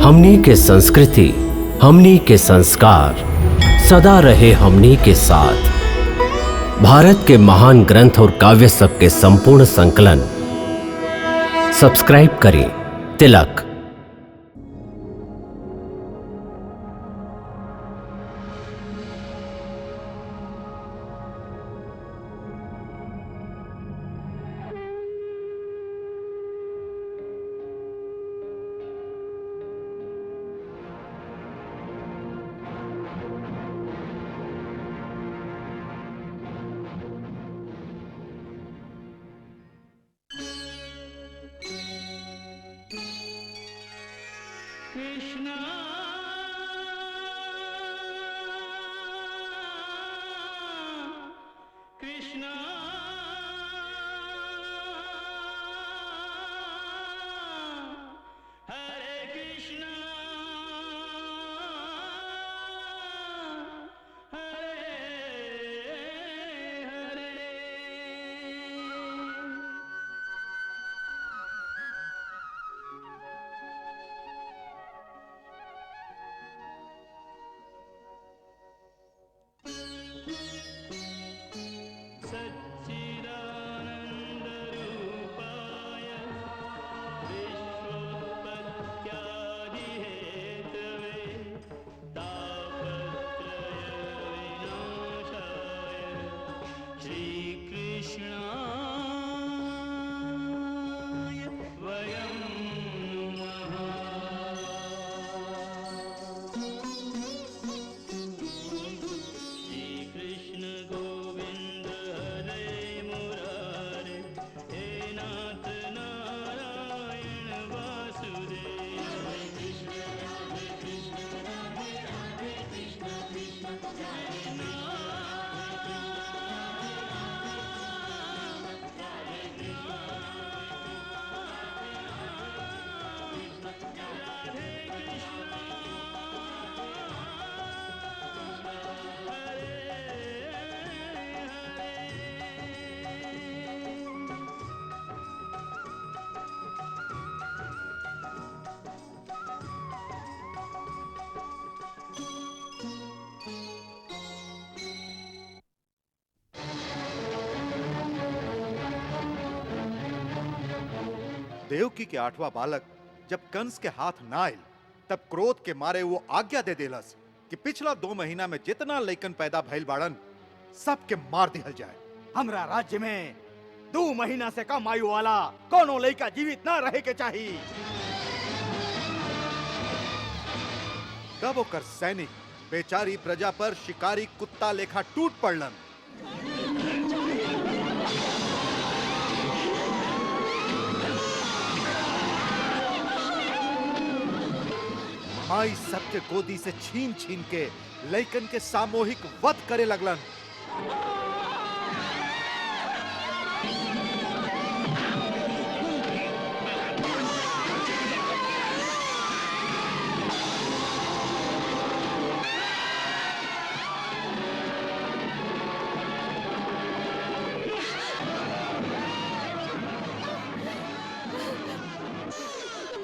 हमनी के संस्कृति, हमनी के संस्कार सदा रहे हमनी के साथ। भारत के महान ग्रंथ और काव्य सब के संपूर्ण संकलन सब्सक्राइब करें तिलक। कृष्णा कृष्णा हरे कृष्णा हरे हरे। सच्चिदानन्दरूपाय विश्वोत्पत्त्यादिहेतवे तापत्रयविनाशाय श्रीकृष्णाय वयं श्रीकृष्ण गोविंद हरे मुरारे, हे नाथ नारायण वासुदेव। हरे कृष्ण राधे राधे कृष्ण कृष्ण हरे देवकी के आठवां बालक जब कंस के हाथ ना आयल तब क्रोध के मारे वो आज्ञा दे देलस कि पिछला 2 महीना में जितना लइकन पैदा भइल बाड़न सबके मार दिहल जाए। हमरा राज्य में 2 महीना से कम आयु वाला कोनो लड़का जीवित न रहे के चाहिए। तब ओकर सैनिक बेचारी प्रजा पर शिकारी कुत्ता लेखा टूट पड़लन। माई सबके गोदी से छीन छीन के लइकन के सामूहिक वध करे लगलन।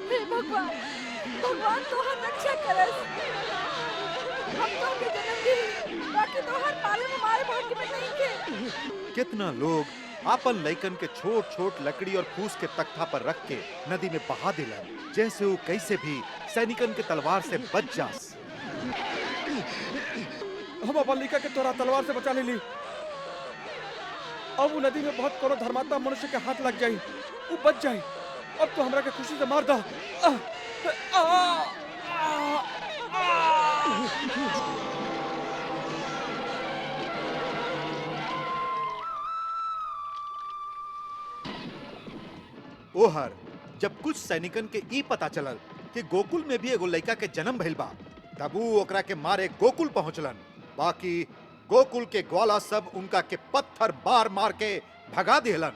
हे भगवान, भगवान तोहर रक्षा करस। हम तो के जन्म दी, बाकी तोहर पाले में मारे भाग्य में नहीं के। कितना लोग आपन लइकन के छोट छोट लकड़ी और फूस के तख्ता पर रख के नदी में बहा दिलन, जैसे वो कैसे भी सैनिकन के तलवार से बच जास। हम अपन लड़का के तोरा तलवार से बचा लेली। अब वो नदी में बहुत कोनो धर्मात्मा मनुष्य के हाथ लग जाई, वो बच जाई। अब तो हमरा के खुशी से मार दा। ओहर जब कुछ सैनिकन के ई पता चलल कि गोकुल में भी एगो लइका के जन्म भइल बा, तब ऊ ओकरा के मारे गोकुल पहुंचलन। बाकी गोकुल के ग्वाला सब उनका के पत्थर मार मार के भगा दिहलन।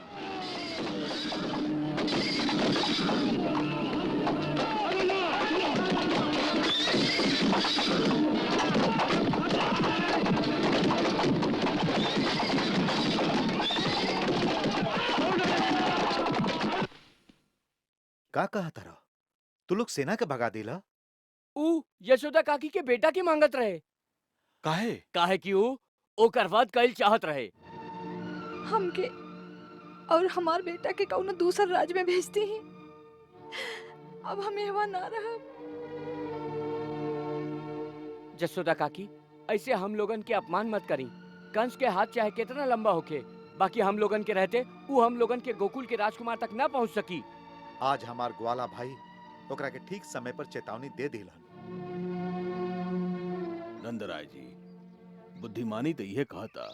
का कहा तारा? तू लोग सेना के भगा दिला? ऊ यशोदा काकी के बेटा की मांगत रहे। काहे? काहे कि ऊ ओकर वध कइल चाहत रहे। हमके और हमार बेटा के कौनो दूसर राज्य में भेजती ही। अब हम यहाँ ना रह। यशोदा काकी, ऐसे हम लोगन के अपमान मत करी। कंस के हाथ चाहे कितना लंबा होके, बाकी हम लोगन के रहते ऊ हम लोगन के गोकुल के राजकुमार तक ना पहुंच सकी। आज हमार ग्वाला भाई ओकरा के ठीक समय पर चेतावनी दे दिलन। नंदराय जी, बुद्धिमानी तो यह कहता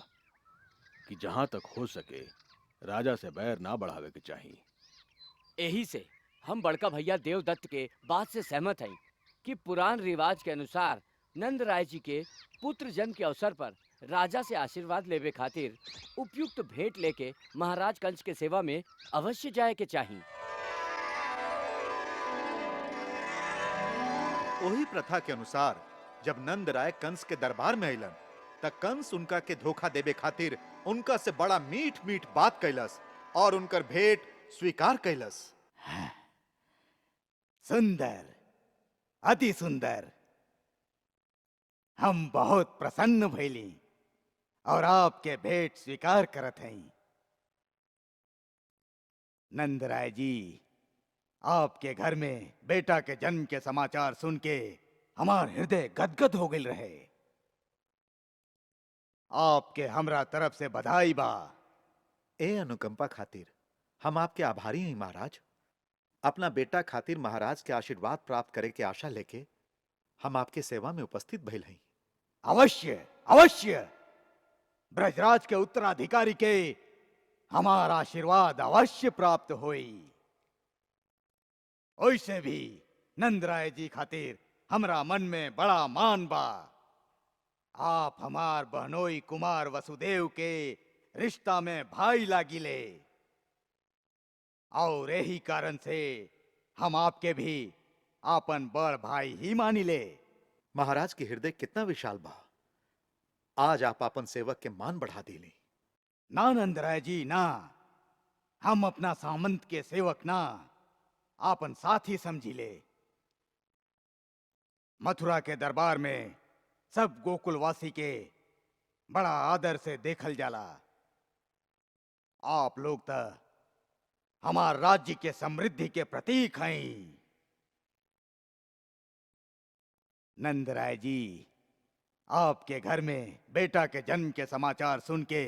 कि जहां तक हो सके राजा से बैर ना बढ़ावे के चाहिए। यही से हम बड़का भैया देवदत्त के बात से सहमत हैं कि पुराण रिवाज के अनुसार नंद राय जी के पुत्र जन्म के अवसर पर राजा से आशीर्वाद लेवे खातिर उपयुक्त भेंट लेके महाराज कंस के सेवा में अवश्य जाए के चाहिए। वही प्रथा के अनुसार जब नंद राय कंस के दरबार में अलन, तब कंस उनका के धोखा देवे खातिर उनका से बड़ा मीठ मीठ बात कैलस और उनकर भेंट स्वीकार कैलस। सुंदर, अति सुंदर। हम बहुत प्रसन्न भइली और आपके भेंट स्वीकार करत हई। नंदराय जी, आपके घर में बेटा के जन्म के समाचार सुन के हमार हृदय गदगद हो गई रहे। आपके हमरा तरफ से बधाई बा। ए अनुकंपा खातिर हम आपके आभारी हैं महाराज। अपना बेटा खातिर महाराज के आशीर्वाद प्राप्त करे के आशा लेके हम आपके सेवा में उपस्थित भइल हई। अवश्य अवश्य ब्रजराज के उत्तराधिकारी के हमारा आशीर्वाद अवश्य प्राप्त होई। ओइसे भी नंदराय जी खातिर हमरा मन में बड़ा मान बा। आप हमार बहनोई कुमार वसुदेव के रिश्ता में भाई लागिले और यही कारण से हम आपके भी आपन बड़ भाई ही मानिले। महाराज के हृदय कितना विशाल बा। आज आप अपन सेवक के मान बढ़ा दिली। ना नंदराय जी ना, हम अपना सामंत के सेवक ना, आपन साथी समझिले। मथुरा के दरबार में सब गोकुलवासी के बड़ा आदर से देखल जाला। आप लोग तो हमार राज्य के समृद्धि के प्रतीक हैं। नंदराय जी, आपके घर में बेटा के जन्म के समाचार सुन के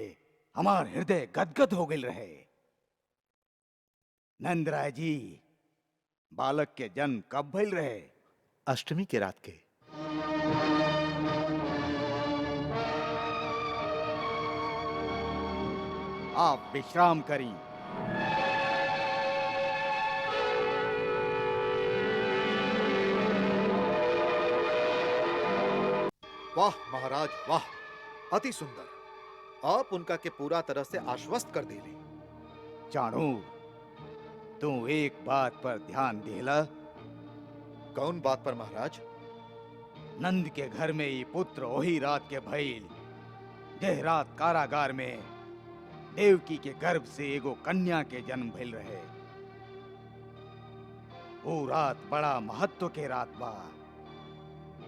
हमार हृदय गदगद हो गई रहे। नंदराय जी, बालक के जन्म कब भइल रहे? अष्टमी के रात के। आप विश्राम करी। वाह महाराज वाह, अति सुंदर। आप उनका के पूरा तरह से आश्वस्त कर दिली। चाणू, तू एक बात पर ध्यान देला। कौन बात पर महाराज? नंद के घर में ये पुत्र वही रात के भइल देह रात कारागार में देवकी के गर्भ से एगो कन्या के जन्म भइल रहे। वो रात बड़ा महत्व के रात बा।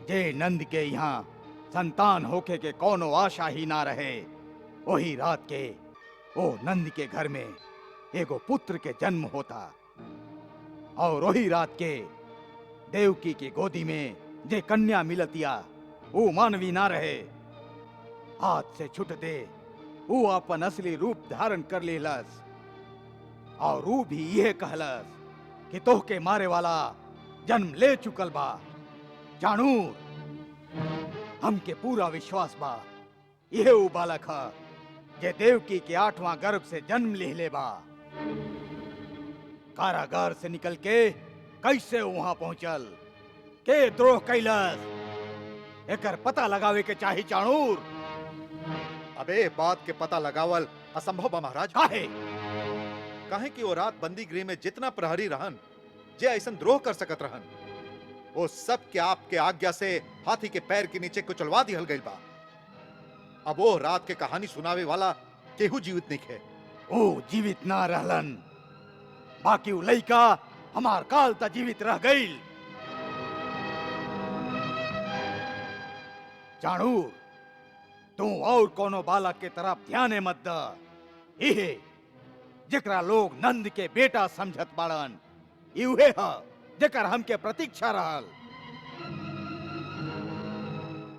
जे नंद के यहाँ संतान होके के कोनो आशा ही ना रहे, वही रात के वो नंद के घर में एगो पुत्र के जन्म होता। और वही रात के देवकी की गोदी में जे कन्या मिलतिया वो मानवी ना रहे। हाथ से छुटते वो अपन असली रूप धारण कर लेलस और वो भी यह कहलस कि तोह के मारे वाला जन्म ले चुकल बा। जानू, हमके पूरा विश्वास बा यह वो बालक है जे देवकी के 8वां गर्भ से जन्म ले बा। कारागार से निकल के कैसे वहां पहुंचल, के द्रोह कैलस, एकर पता लगावे के चाही चाणूर। अबे बात के पता लगावल असंभव बा महाराज। काहे कि वो रात बंदी गृह में जितना प्रहरी रहन जे ऐसन द्रोह कर सकत रहन, वो सब के आपके आज्ञा से हाथी के पैर के नीचे कुचलवा दिहल गइल बा। अब वो रात के कहानी सुनावे वाला केहू जीवित नहीं है। ओ जीवित ना रहलन, बाकी वो लइका हमार काल ता जीवित रह गईल। चाणूर, तू और कोनो बालक के तरफ ध्यान मत द। इहे जेकरा लोग नंद के बेटा समझत बाड़न, इहे ह जेकर हमके प्रतीक्षा रहल।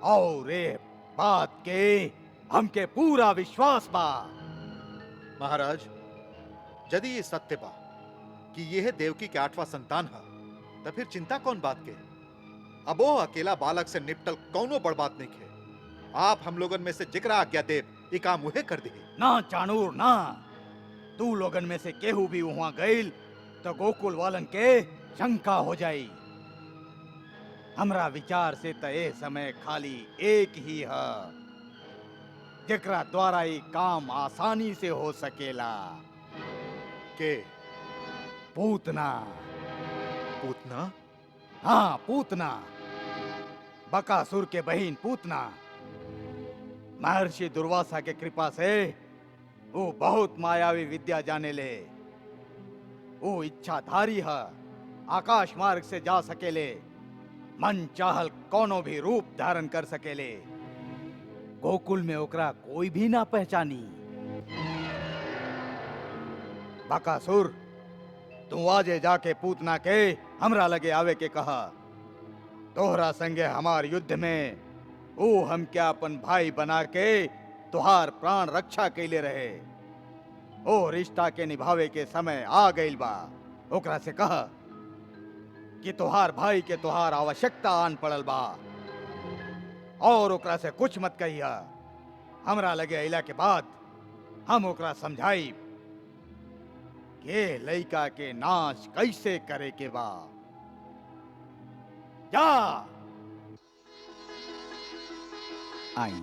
और ए बात के हमके पूरा विश्वास बा। महाराज, यदि ये सत्य बा कि यह देवकी के 8वां संतान है, तो फिर चिंता कौन बात के? अब वो अकेला बालक से निपटल कौनो बड़ बात नहीं है। आप हम लोगन में से जिकरा आज्ञा देव, ये काम उहे कर दी। ना चाणूर ना, तू लोगन में से केहू भी वहां गईल तो गोकुल वालन के शंका हो जाई। हमरा विचार से तो ए समय खाली एक ही है जेकरा द्वारा ये काम आसानी से हो सकेला। के? पूतना। पूतना? हाँ, पूतना, बकासुर के बहन पूतना। महर्षि दुर्वासा के कृपा से वो बहुत मायावी विद्या जाने ले। वो इच्छाधारी है, आकाश मार्ग से जा सकेले, मन चाहल कोनो भी रूप धारण कर सकेले। गोकुल में ओकरा कोई भी ना पहचानी। बकासुर, तू आजे जाके पूतना के हमरा लगे आवे के कहा। तोहरा संगे हमार युद्ध में वो हम क्या अपन भाई बना के तुहार प्राण रक्षा कैले रहे। ओ रिश्ता के निभावे के समय आ गइल बा। ओकरा से कहा कि तुहार भाई के तुहार आवश्यकता आन पड़ल बा, और ओकरा से कुछ मत कहिया। हमरा लगे अइला के बाद हम ओकरा समझाई के लइका के नाश कैसे करे के बा। जा आई।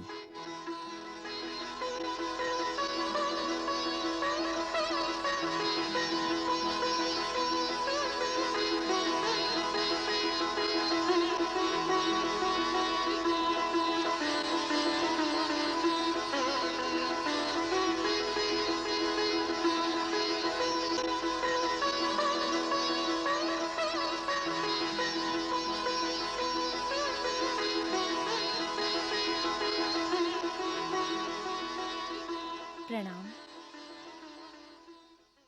प्रणाम।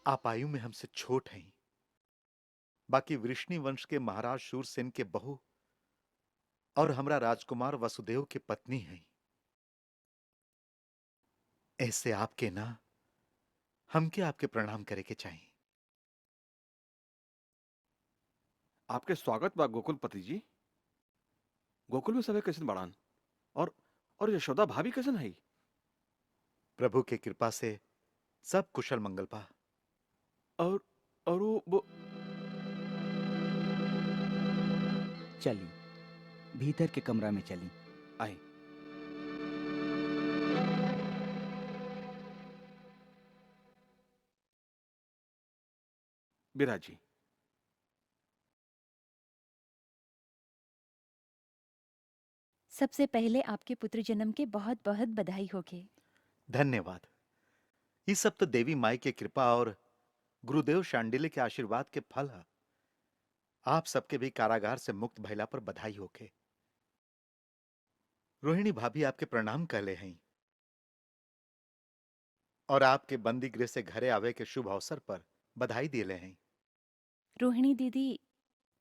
आप आयु में हमसे छोट हैं, बाकी वृष्णि वंश के महाराज शूरसेन के बहू और हमरा राजकुमार वसुदेव की पत्नी हैं। ऐसे आपके ना हमके आपके प्रणाम करे के चाहिए। आपके स्वागत बा गोकुलपति जी। गोकुल में सबे कैसन बाड़ान? और यशोदा भाभी कैसन है? प्रभु के कृपा से सब कुशल मंगल बा। और वो चली, भीतर के कमरा में चली। आई। बिराजी, सबसे पहले आपके पुत्र जन्म के बहुत बहुत बधाई होगे। धन्यवाद। ये सब तो देवी माई के कृपा और गुरुदेव शांडिल्य के आशीर्वाद के फल है। आप सबके भी कारागार से मुक्त भइला पर बधाई होके। रोहिणी भाभी आपके प्रणाम कहले हैं, और आपके बंदी गृह से घरे आवे के शुभ अवसर पर बधाई दिले हैं। रोहिणी दीदी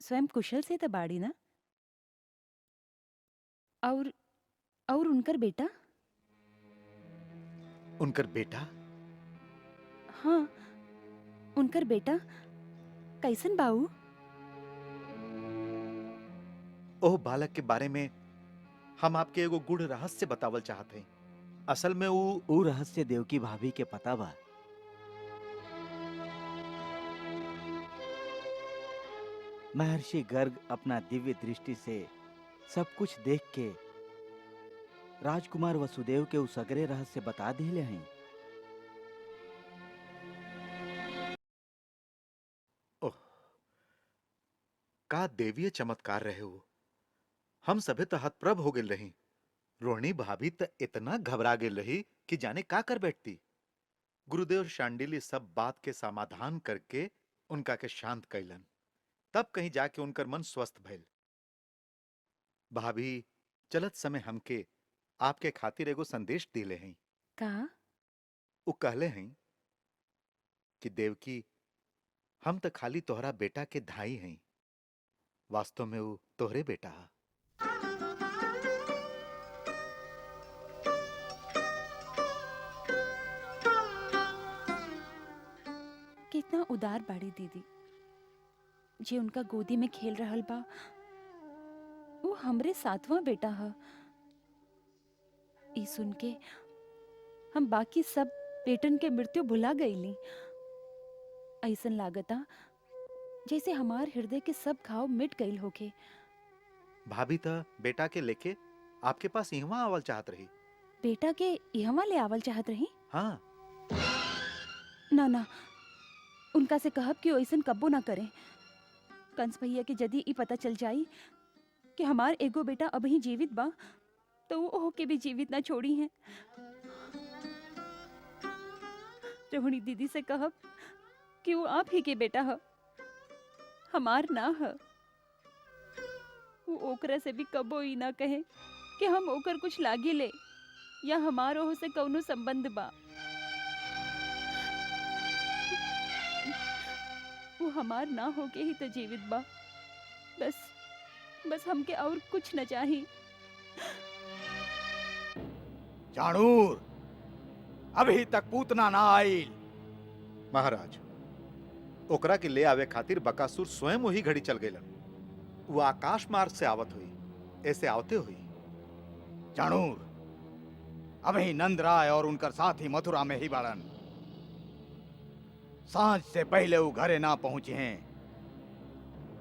स्वयं कुशल से तो बाड़ी ना? और उनकर बेटा? उनकर बेटा? हाँ, उनकर बेटा कैसन बाऊ? ओह बालक के बारे में हम आपके एगो गूढ़ रहस्य बतावल चाहते हैं। असल में वो रहस्य देवकी भाभी के पता बा। महर्षि गर्ग अपना दिव्य दृष्टि से सब कुछ देख के राजकुमार वसुदेव के उस अग्रे रहस्य बता दिले हैं। ओह, का देवीय चमत्कार रहे हो। हम सभे तो हतप्रभ हो गेल रही। रोहिणी भाभी तो इतना घबरा गेल रही कि जाने का कर बैठती। गुरुदेव शांडिल्य सब बात के समाधान करके उनका के शांत कैलन। तब कहीं जाके उनकर मन स्वस्थ भइल। भाभी चलत समय हमके आपके खातिर एगो संदेश दिले हैं। का? वो कहले हैं कि देवकी, हम तो खाली तोहरा बेटा के धाई हैं, वास्तव में वो तोहरे बेटा हा। कितना उदार बाड़ी दीदी, जे उनका गोदी में खेल रहल बा वो हमरे सातवां बेटा हा। ई सुन के हम बाकी सब बेटन के मृत्यु भुला गईली। ऐसन लागता जैसे हमार हृदय के सब घाव मिट गईल होके। भाभी तो बेटा के लेके आपके पास इहवा आवल चाहत रही। बेटा के यहाँ ले आवल चाहत रही? हाँ। ना ना, उनका से कहब कि ऐसन कब्बो ना करें। कंस भैया के यदि ई पता चल जाई कि हमार एगो बेटा अभी जीवित बा तो वो ओके भी जीवित ना छोड़ी हैं। रोहिणी दीदी से कहब कि वो आप ही के बेटा है, हमार ना है। वो ओकरा से भी कबो ही ना कहे कि हम ओकर कुछ लागे ले या हमार ओह से कौनो संबंध बा। वो हमार ना होके ही तो जीवित बा। बस हमके और कुछ न चाहिए। चाणूर, अभी तक पूतना ना आईल। महाराज, ओकरा के ले आवे खातिर बकासुर स्वयं वही घड़ी चल गईलन। वो आकाश मार्ग से आवत हुई, ऐसे आवते हुई। चाणूर, अभी नंद राय और उनकर साथी मथुरा में ही बाड़न। सांझ से पहले वो घरे ना पहुंचे हैं।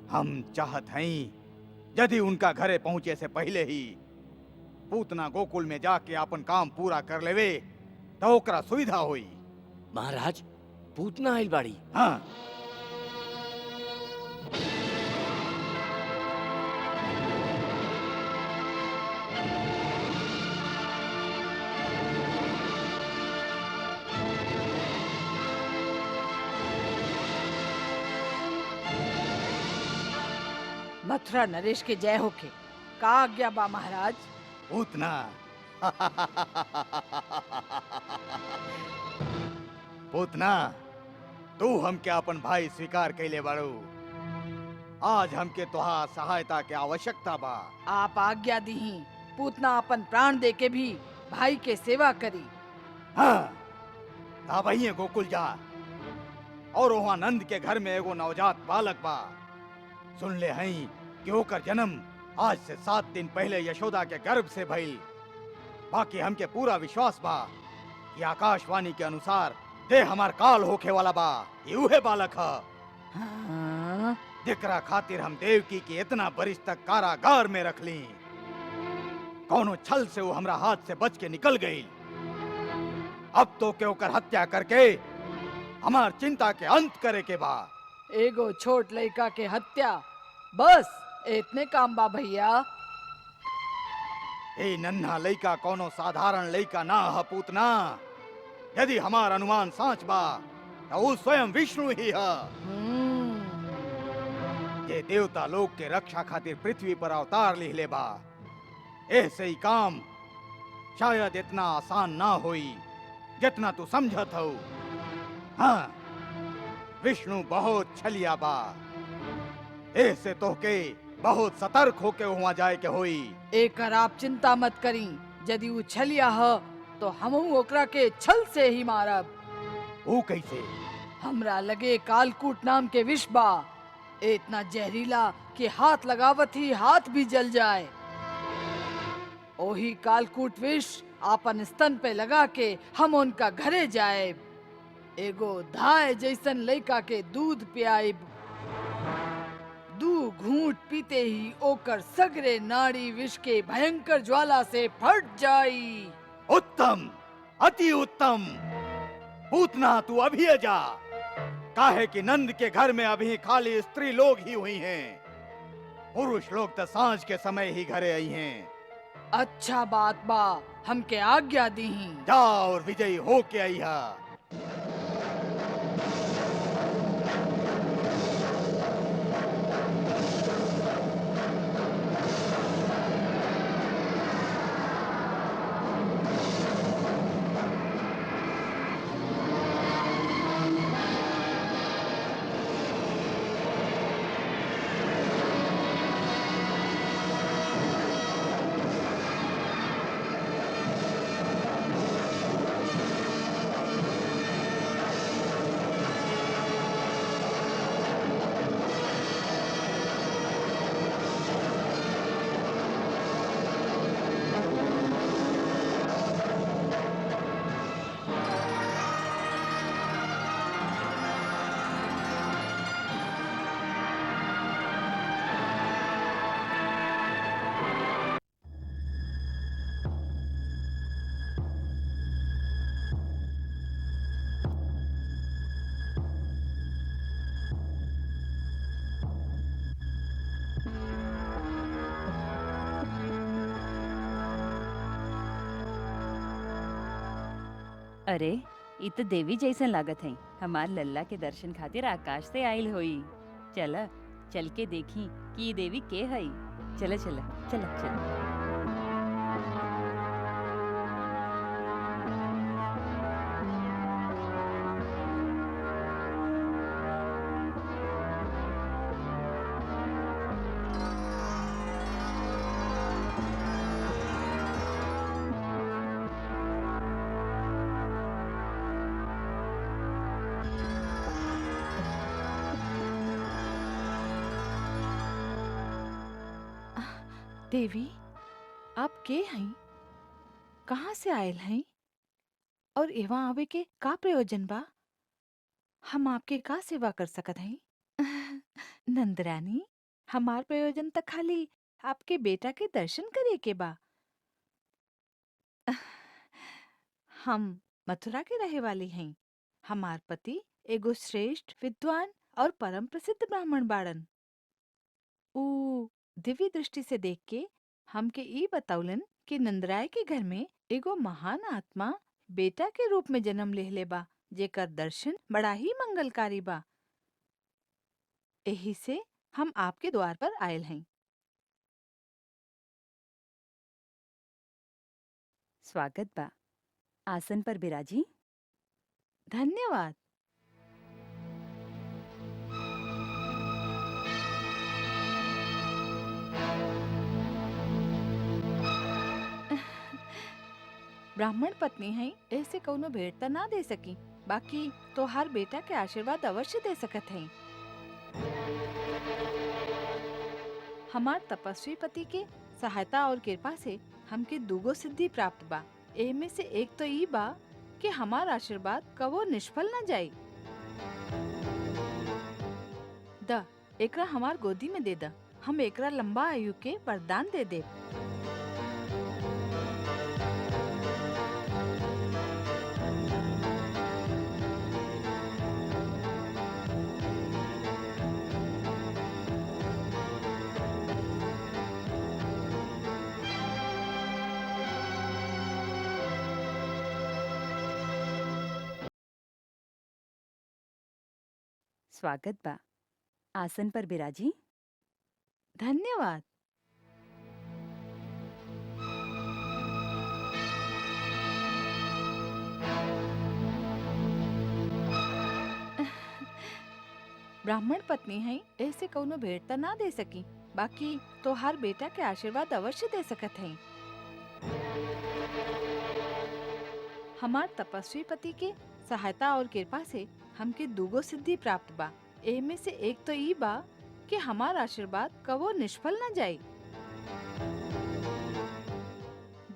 हम चाहत हैं यदि उनका घरे पहुंचे से पहले ही पूतना गोकुल में जाके अपन काम पूरा कर लेवे तो ओकरा सुविधा हुई। महाराज, पूतना आइल बाड़ी। हाँ। मथुरा नरेश के जय होके। का आज्ञा बा महाराज? पूतना पूतना, तू हमके अपन भाई स्वीकार कैले बाड़ू। आज हमके तोहार सहायता के आवश्यकता बा। आप आज्ञा दीही, पूतना अपन प्राण दे के भी भाई के सेवा करी। हाँ, वही गोकुल जा और वहाँ नंद के घर में एगो नवजात बालक बा। सुन ले हई कि ओकर जन्म आज से 7 दिन पहले यशोदा के गर्भ से भइल। बाकी हमके पूरा विश्वास बा कि आकाशवाणी के अनुसार दे हमार काल होखे वाला बा। ये उहे बालक है। हाँ? जेकरा खातिर हम देवकी के इतना बरिस तक कारागार में रख ली। कौनो छल से वो हमरा हाथ से बच के निकल गई। अब तो के ओकर हत्या करके हमार चिंता के अंत करे के बा। एगो छोट लड़का के हत्या, बस इतने काम बा भैया? ए नन्हा लड़का कोनो साधारण लड़का ना है पूतना। यदि हमार अनुमान सच बा तो वो स्वयं विष्णु ही है। ये देवता लोग के रक्षा खातिर पृथ्वी पर अवतार लिहले बा। ऐसे ही काम शायद इतना आसान ना होई जितना तू समझत हो। हाँ, विष्णु बहुत छलिया बा। ऐसे तो के बहुत सतर्क होके वहाँ जाए के होई। एकर आप चिंता मत करी। यदि वो छलिया है तो हम ओकरा के छल से ही मारब। वो कैसे? हमरा लगे कालकूट नाम के विष बा, इतना जहरीला कि हाथ लगावत ही हाथ भी जल जाए। ओही कालकूट विष आपन स्तन पे लगा के हम उनका घरे जाए। एगो धाय जैसन लड़का के दूध पियाइब। 2 घूंट पीते ही ओकर सगरे नाड़ी विष के भयंकर ज्वाला से फट जाई। उत्तम, अति उत्तम। पूतना तू अभी जा। काहे कि नंद के घर में अभी खाली स्त्री लोग ही हुई हैं। पुरुष लोग तो सांझ के समय ही घरे आई हैं। अच्छा बात बा, हमके आज्ञा दीही। जा और विजयी हो के आई हा। अरे इ तो देवी जैसन लागत है। हमार लल्ला के दर्शन खातिर आकाश से आइल होई। चला चल के देखी कि इ देवी के हई। चला चला चला चला। देवी, आप के हैं? कहाँ से आयल हैं? और एवं आवे के का प्रयोजन बा? हम आपके का सेवा कर सकत हैं? नंदरानी, हमार प्रयोजन तक खाली आपके बेटा के दर्शन करे के बा। हम मथुरा के रहे वाली हैं। हमार पति एगो श्रेष्ठ विद्वान और परम प्रसिद्ध ब्राह्मण बाड़न। ऊ दिव्य दृष्टि से देख के हमके ई बतौलन कि नंदराय के घर में एगो महान आत्मा बेटा के रूप में जन्म लेहले बा, जेकर दर्शन बड़ा ही मंगलकारी बा। एही से हम आपके द्वार पर आयल हैं। स्वागत बा। आसन पर बिराजी। धन्यवाद। ब्राह्मण पत्नी है, ऐसे कौनो भेंट त ना दे सकी, बाकी तोहार बेटा के आशीर्वाद अवश्य दे सकत है। हमार तपस्वी पति के सहायता और कृपा से हमके दूगो सिद्धि प्राप्त बा। एमे से एक तो ई बा कि हमार आशीर्वाद कबो निष्फल न जाई। द एकरा हमार गोदी में दे द, हम एकरा लंबा आयु के वरदान दे दे। स्वागत बा। आसन पर बिराजी। धन्यवाद। ब्राह्मण पत्नी है, ऐसे कौनो भेंट त ना दे सकी, बाकी तोहार बेटा के आशीर्वाद अवश्य दे सकत है। हमार तपस्वी पति के सहायता और कृपा से हमके दूगो सिद्धि प्राप्त बा। एमे से एक तो ई बा कि हमार आशीर्वाद कबो निष्फल न जाई।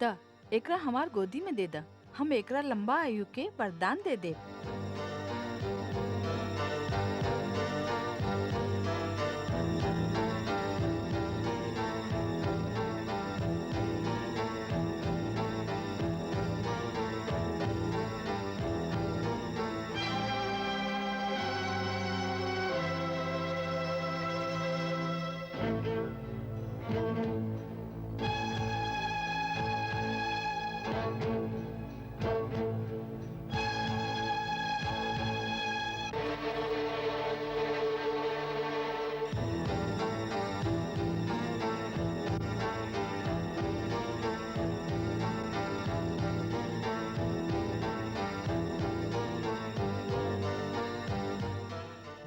द एकरा हमार गोदी में दे द, हम एकरा लंबा आयु के वरदान दे दे।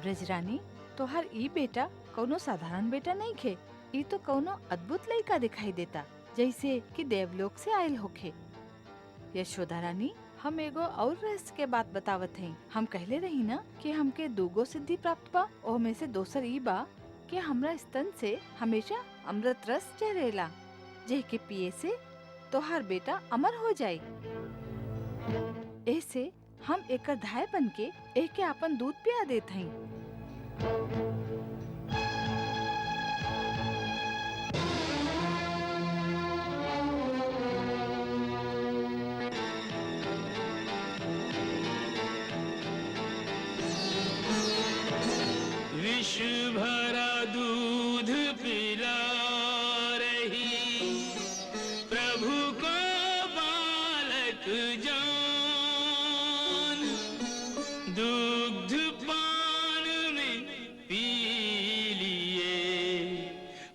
ब्रजरानी, तोहार ई बेटा कौनो साधारण बेटा नहीं खे। ई तो कौनो अद्भुत लड़का दिखाई देता, जैसे कि देवलोक से आयल होखे। यशोदा रानी, हम एगो और रहस्य के बात बतावत हैं। हम कहले रही ना कि हमके दूगो सिद्धि प्राप्त बा, ओमे से दोसर ई बा कि हमरा स्तन से हमेशा अमृत रस झरेला, जे के पिए से तोहार बेटा अमर हो जाए। ऐसे हम एकर धाय बन के एके अपन दूध पिया देत हई। विष भरा दूध पिला रही प्रभु को बालक जान,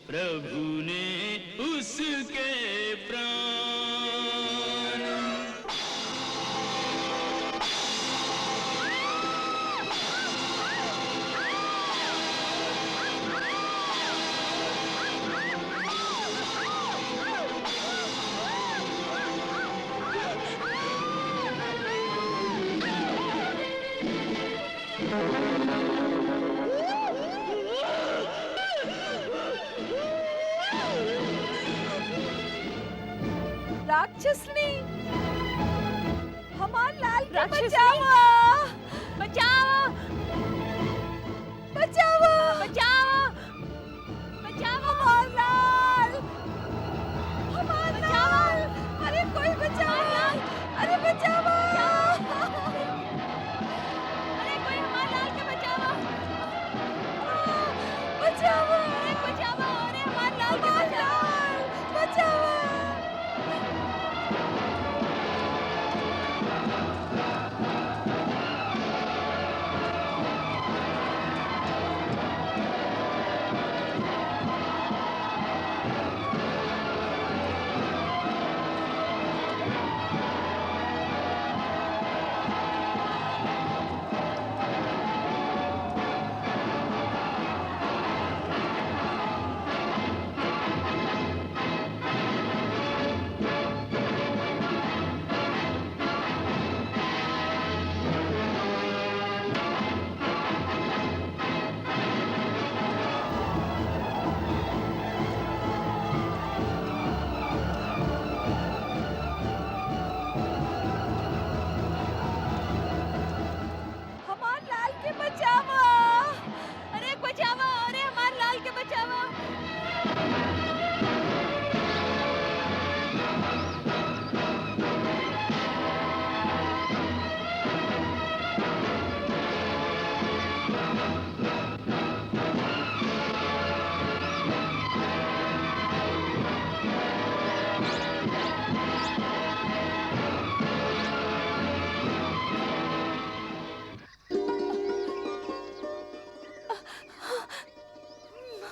प्रभु ने उसके प्राण। राक्षसनी, हमार लाल के राक्षसनी! बचावा, बचाओ बचावा, बचाओ बचाओ हमार लाल, हमार बचावा! लाल, अरे कोई बचावा, अरे बचावा, अरे कोई हमारे लाल के बचाओ बचावा, अरे बचाओ अरे हमारे लाल के हमार बचाओ लाल, बचावा। हमार लाल के बचावा, अरे बचाओ अरे हमारे लाल के बचाओ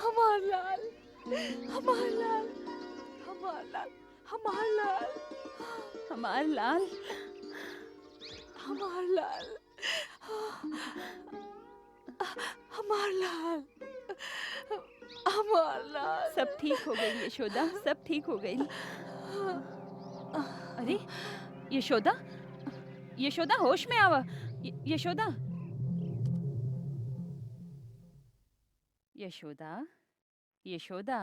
हमार लाल, हमार लाल, हमार लाल, हमार लाल, हमारे लाल हमार लाल, हमार लाल, हमार लाल। सब ठीक हो गई यशोदा सब ठीक हो गई अरे यशोदा यशोदा होश में आवा यशोदा यशोदा यशोदा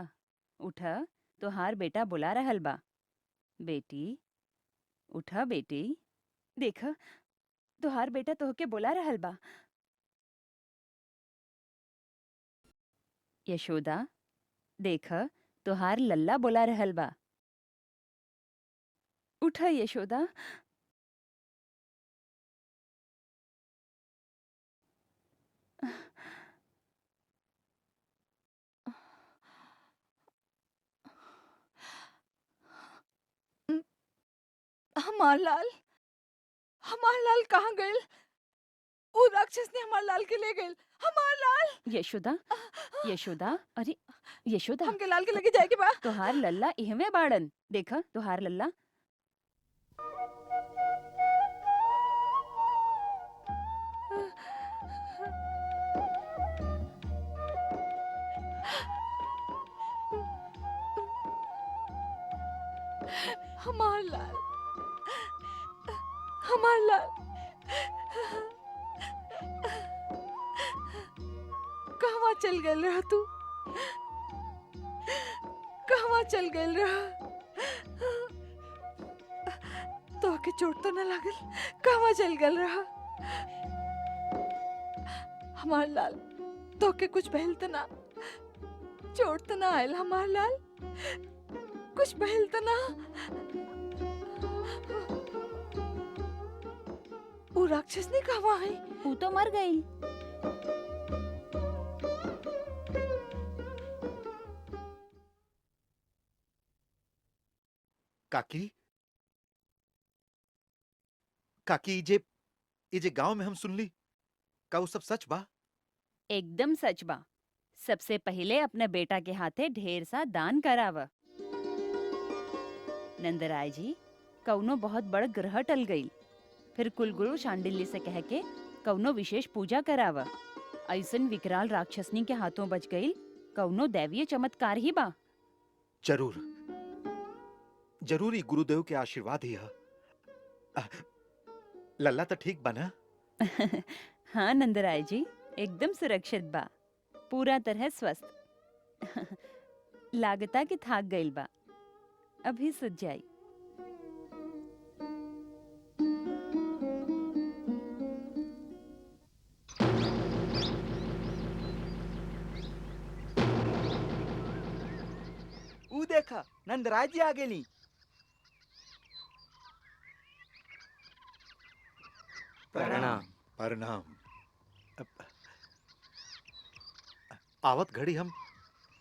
उठ तोहार बेटा बुला रहल बा बेटी उठ बेटी देख तोहार बेटा तोहके बुला रहल बा यशोदा देख तोहार लल्ला बुला रहल बा उठ यशोदा हमार लाल कहाँ गइल? वो राक्षस ने हमार लाल के ले गइल। हमार लाल यशोदा यशोदा अरे यशोदा हमके लाल के लेके जाए के बा। तोहार लल्ला इहमे बाड़न देखा तोहार लल्ला हमार लाल हमार लाल कहवा चल गइल रहा तू? कहवा चल गइल रहा? तो के चोट तो न लागल? कहवा चल गइल रहा? हमार लाल तो के कुछ भइल त ना? चोट त ना आयल हमार लाल? कुछ भइल त ना? वो राक्षस ने कहवा है? तू तो मर गई काकी काकी ये जे गांव में हम सुनली का वो सब सच बा? एकदम सच बा सबसे पहले अपने बेटा के हाथे ढेर सा दान कराव। नंदराय जी, कौनो बहुत बड़ ग्रह टल गई, फिर कुलगुरु शांडिल्य से कह के कौनो विशेष पूजा कराव। ऐसन विकराल राक्षसनी के हाथों बच गई, कौनो दैवीय चमत्कार ही बा। जरूर जरूर ही गुरुदेव के आशीर्वाद ही है। लल्ला तो ठीक बना। हाँ नंदराय जी, एकदम सुरक्षित बा, पूरा तरह स्वस्थ। लागता कि थाक गइल बा, अभी सुध जाई। ऊ देखा नंदराज जी आ गेली। प्रणाम। प्रणाम। आवत घड़ी हम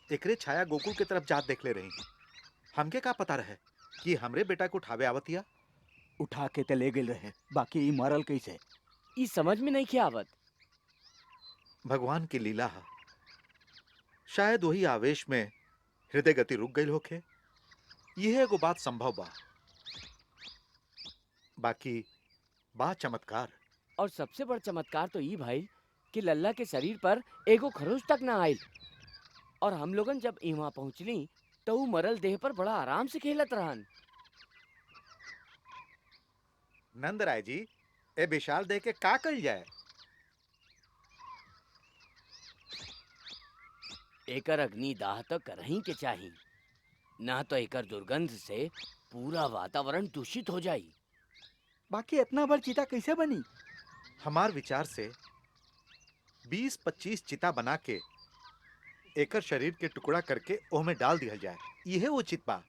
एकरे छाया गोकुल के तरफ जात देख ले रही। हमके का पता रहे कि हमरे बेटा को उठावे आवतिया। उठा के ते ले गेल रहे, बाकी ई मरल कैसे? ई समझ में नहीं आवत। भगवान की लीला है। शायद वही आवेश में हृदय गति रुक गई होखे। यह एगो बात संभव बा। बाकी बा चमत्कार। और सबसे बड़ चमत्कार तो ई भाई कि लल्ला के शरीर पर एगो खरोच तक ना आइल। और हम लोगन जब इहाँ पहुँचली तो ऊ मरल देह पर बड़ा आराम से खेलत रहन। नंदराय जी, ए विशाल देह के का कल जाए? एकर अग्निदाह तो करही के चाही, ना तो एकर दुर्गंध से पूरा वातावरण दूषित हो जाई। बाकी इतना बड़ चिता कैसे बनी? हमार विचार से 20-25 चिता बना के एकर शरीर के टुकड़ा करके ओमे डाल दिया जाए, यह उचित बा।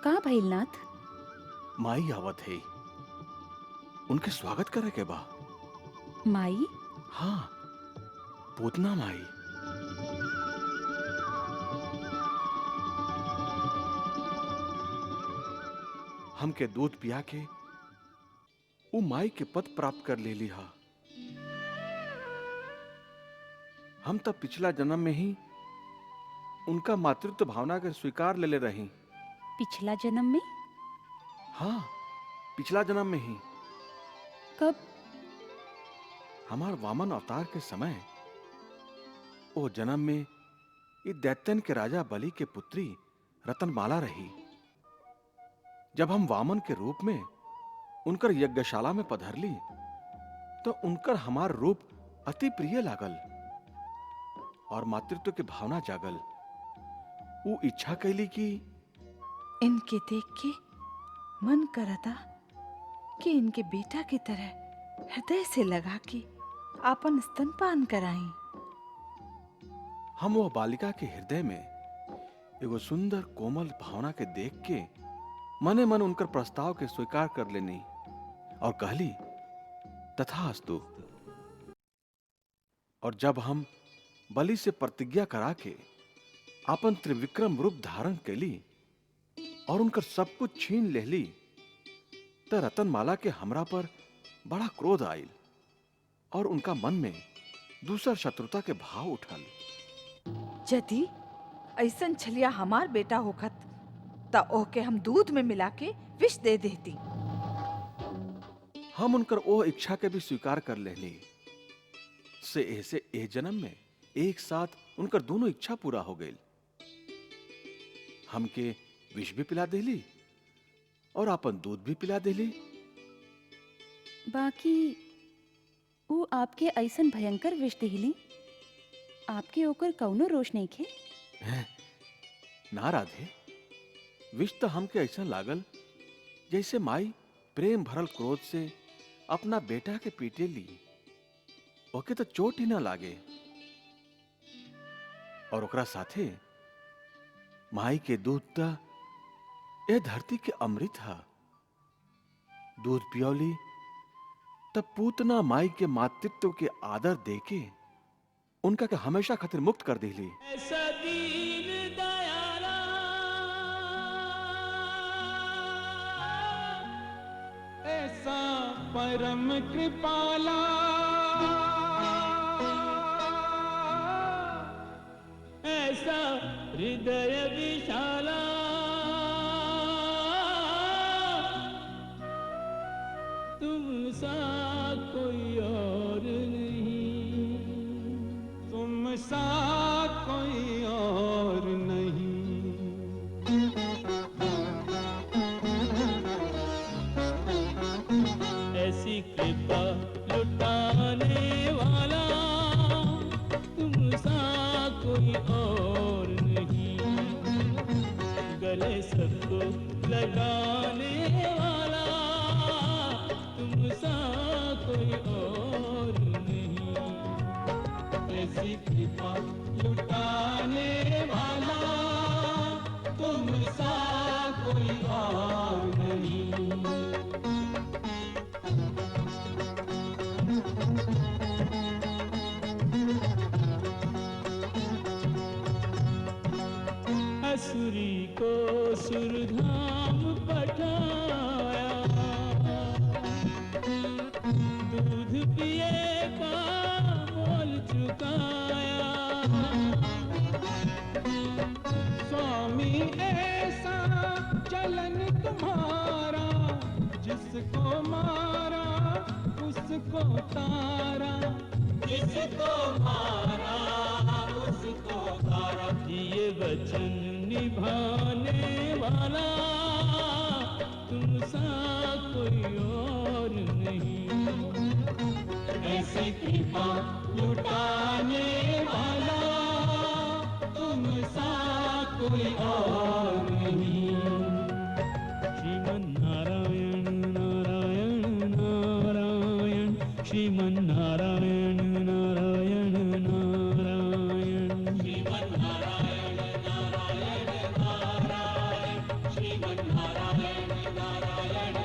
का भइल नाथ? माई आवत है, उनके स्वागत करे के बा। माई? हाँ, पूतना माई। हमके दूध पिया के उ माई के पद प्राप्त कर ले लिहा। हम तब पिछला जन्म में ही उनका मातृत्व भावना के स्वीकार ले रही। पिछला जन्म में? हाँ, पिछला जन्म में ही। कब? हमार वामन अवतार के समय ओ जन्म में ये दैत्यन के राजा बलि के पुत्री रतनमाला रही। जब हम वामन के रूप में उनकर यज्ञशाला में पधरली तो उनकर हमार रूप अति प्रिय लागल और मातृत्व के भावना जागल। वो इच्छा कैली कि इनके देख के मन करता कि इनके बेटा की तरह हृदय से लगा के आपन स्तनपान कराई। हम वो बालिका के हृदय में एगो सुंदर कोमल भावना के देख के मने मन उनकर प्रस्ताव के स्वीकार कर लेनी और कहली तथास्तु। और जब हम बलि से प्रतिज्ञा करा के आपन त्रिविक्रम रूप धारण कैली और उनकर सब कुछ छीन लेली तो रतनमाला के हमरा पर बड़ा क्रोध आयल और उनका मन में दूसर शत्रुता के भाव उठल। यदि ऐसन छलिया हमार बेटा होखत त ओके हम दूध में मिला के विष दे देती। हम उनकर ओ इच्छा के भी स्वीकार कर लेली से ऐसे ए जन्म में एक साथ उनकर दोनों इच्छा पूरा हो गई। हमके विष भी पिला देली और अपन दूध भी पिला देली। बाकी वो आपके ऐसन भयंकर विष दिहली, आपके ओकर कौनो रोष नहीं खे? ना राधे, विष तो हमके ऐसा लागल जैसे माई प्रेम भरल क्रोध से अपना बेटा के पीटे ली, ओके तो चोट ही ना लागे। और ओकरा साथे माई के दूध तो ए धरती के अमृत है। दूध पियोली तब पूतना माई के मातृत्व के आदर देके उनका के हमेशा खातिर मुक्त कर देली। ऐसा दीन दयाला ऐसा परम कृपाला ऐसा हृदय विशाला तुम सा कोई और नहीं, तुम सा कोई और नहीं। ऐसी कृपा लुटाने वाला तुम सा कोई और नहीं। गले सबको लगाने वाला तुम सा कोई और नहीं। ऐसी कृपा लुटाने वाला तुम सा कोई और नहीं। असुरी को सुरधाम पठाया, दूध पिए का मोल चुकाया। स्वामी ऐसा चलन तुम्हारा, जिसको मारा उसको तारा, जिसको मारा उसको तारा। ये वचन निभाने वाला तुम सा कोई और नहीं। ऐसी कृपा लुटाने वाला तुम सा कोई और नहीं। श्रीमन नारायण नारायण नारायण, श्रीमन नारायण नारायण नारायण, श्रीमन नारायण नारायण नारायण, श्रीमन नारायण नारायण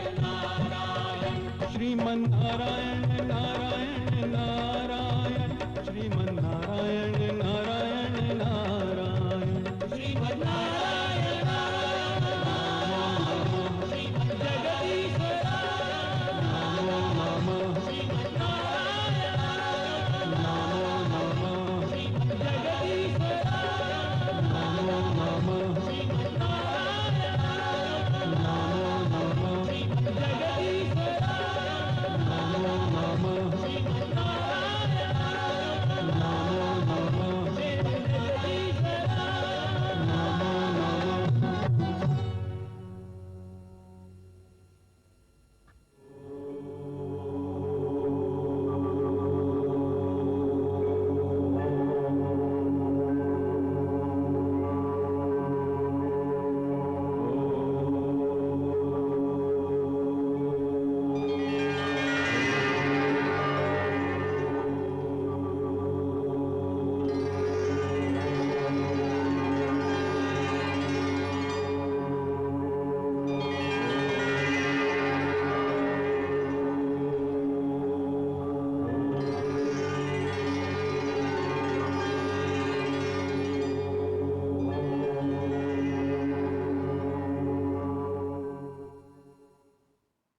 नारायण, श्रीमन नारायण नारायण नारायण, श्रीमन नारायण नारायण नारायण, श्रीमन नारायण नारायण, श्रीमन जगदीश्वर नमो नमः, श्रीमन नारायण नमो नमः, श्रीमन जगदीश्वर नमो नमः, श्रीमन नारायण नमो नमः।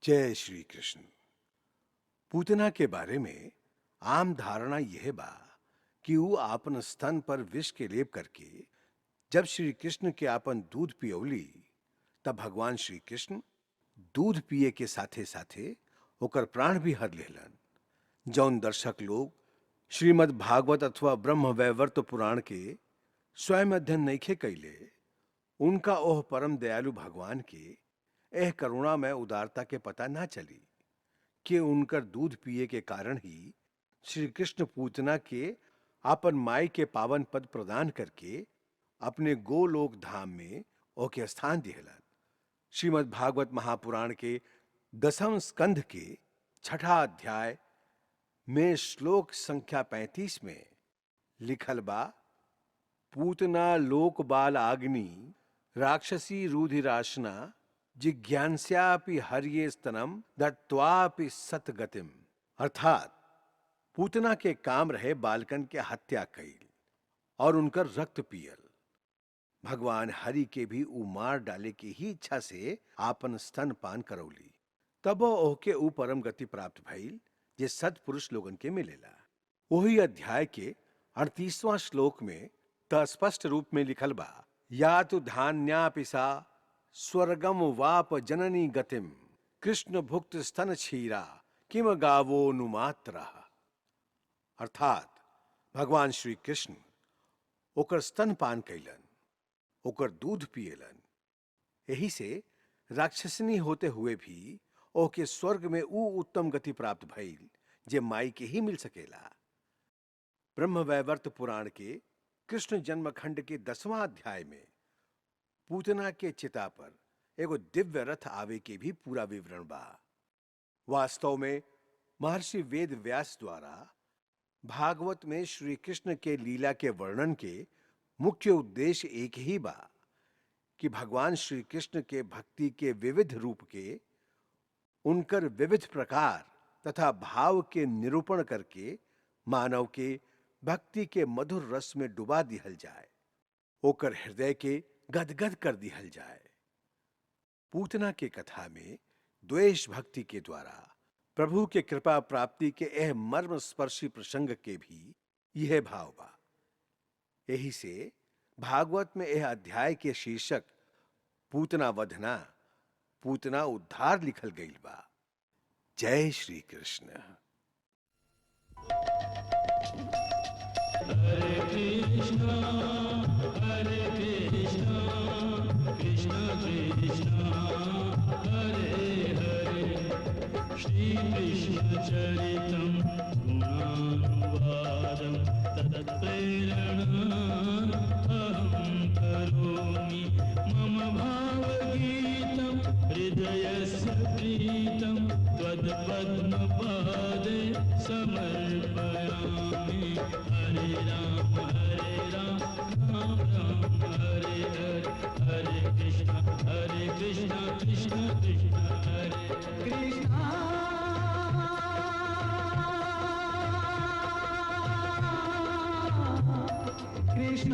जय श्री कृष्ण। पूतना के बारे में आम धारणा यह बा कि वो आपन स्तन पर विष के लेप करके जब श्री कृष्ण के आपन दूध पियौली तब भगवान श्री कृष्ण दूध पिए के साथे साथे ओकर प्राण भी हर लेलन। जौन दर्शक लोग श्रीमद् भागवत अथवा ब्रह्म वैवर्त पुराण के स्वयं अध्ययन नइखे कैले, उनका ओह परम दयालु भगवान के एह करुणा में उदारता के पता ना चली कि उनकर दूध पिए के कारण ही श्री कृष्ण पूतना के आपन माई के पावन पद प्रदान करके अपने गोलोक धाम में ओके स्थान दिहलन। श्रीमद् भागवत महापुराण के 10वें स्कंध के 6ठा अध्याय में श्लोक संख्या 35 में लिखल बा, पूतना लोक बाल आग्नि राक्षसी रुधिराशना जिज्ञास्यापि हर्ये स्तनम दत्त्वापि सतगतिम। अर्थात पूतना के काम रहे बालकन के हत्या कईल और उनकर रक्त पियल। भगवान हरि के भी ऊ मार डाले की ही इच्छा से आपन स्तन पान करौली, तब ओहके ऊ परम गति प्राप्त भइल जे सत्पुरुष लोगन के मिलेला। वही अध्याय के 38वां श्लोक में त स्पष्ट रूप में लिखल बा, या तो धान्यापिसा स्वर्गम वाप जननी गतिम कृष्ण भुक्त स्तन क्षीरा किम गावो नुमात्र। अर्थात भगवान श्री कृष्ण ओकर स्तन पान कैलन, ओकर दूध पिएलन। यही से राक्षसनी होते हुए भी ओके स्वर्ग में ऊ उत्तम गति प्राप्त भइल जे माई के ही मिल सकेला। ब्रह्म वैवर्त पुराण के कृष्ण जन्म खंड के 10वां अध्याय में पूतना के चिता पर एगो दिव्य रथ आवे के भी पूरा विवरण बा। वास्तव में महर्षि वेद व्यास द्वारा भागवत में श्री कृष्ण के लीला के वर्णन के मुख्य उद्देश्य एक ही बा कि भगवान श्री कृष्ण के भक्ति के विविध रूप के, उनकर विविध प्रकार तथा भाव के निरूपण करके मानव के भक्ति के मधुर रस में डुबा दिहल जाए, ओकर हृदय के गदगद कर दिहल जाए। पूतना के कथा में द्वेष भक्ति के द्वारा प्रभु के कृपा प्राप्ति के एह मर्म स्पर्शी प्रसंग के भी यह भाव बा। यही से भागवत में यह अध्याय के शीर्षक पूतना वधना पूतना उद्धार लिखल गईल बा। जय श्री कृष्ण। हरे कृष्णा कृष्ण कृष्णा हरे हरे, श्री कृष्ण चरितम गुणानुवादम तत्प्रेरणा अहं करोमि, मम भावगीतं हृदयस्य प्रीतं त्वत्पद्मपादे समर्पयामि। हरे राम राम राम हरे हरे, हरे कृष्ण कृष्ण कृष्ण हरे कृष्ण। कृष्ण